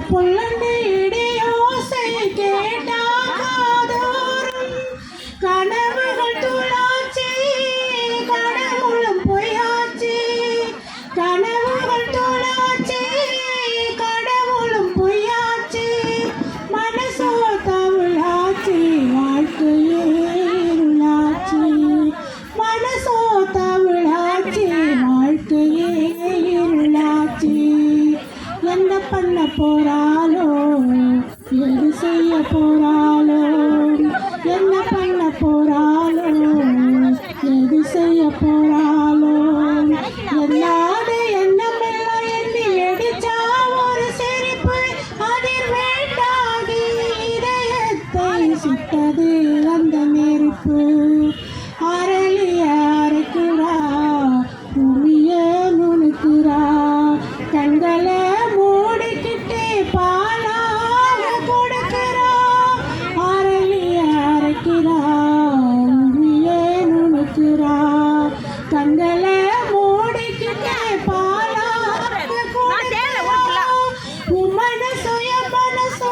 புல்லண்டு இடியோசை கேட்டாதோறும் கனவுகள் துளாச்சி கடவுளும் பொய்யாச்சி கனவுகள் துளாச்சி கடவுளும் பொய்யாச்சி மனசோ தவிழாச்சி வாழ்க்கையே இருளாச்சி மனசோ தவிழாச்சி வாழ்க்கையே இருளாச்சி என்ன பண்ண போறாளோ எது செய்ய போறாளோ என்ன பண்ண போறாளோ எது செய்ய போறாளோ என்னாத எண்ணமெல்லாம் எண்ணி அடிச்சா ஒரு சிரிப்பு அதில் வேண்டாகி இதயத்தை சுட்டது அந்த நெருப்பு அரளிய அரைக்கிறா உரிய நுணுக்குறா கண்களை மூடிக்கிட்டு பாலாக கொடுக்கிறா அரளிய அரைக்கிறா உரிய நுணுக்குறா கண்களை மூடிக்கிட்டு பாலாக கொடுக்கிறா உமன சுய மனசோ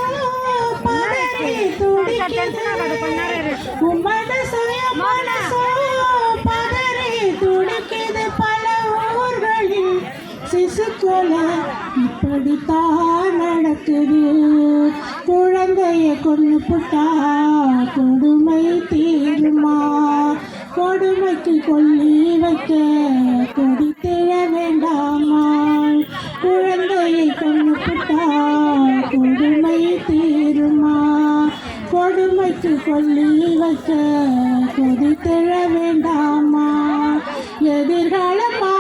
பதறி துடிக்குது உமன சுய மனசோ பதறி துடிக்குது பல ஊர்களில் சிசுக்கொலை இப்படித்தான் நடக்குது குழந்தைய கொண்டு புட்டா கொடுமை தீருமா கொடுமைக்கு கொல்லி வைக்க கொடி திழ வேண்டாமா குழந்தையை கொண்டு புட்டா கொடுமை தீருமா கொடுமைக்கு கொல்லி வைக்க கொடி திழ வேண்டாமா எதிர்காலமா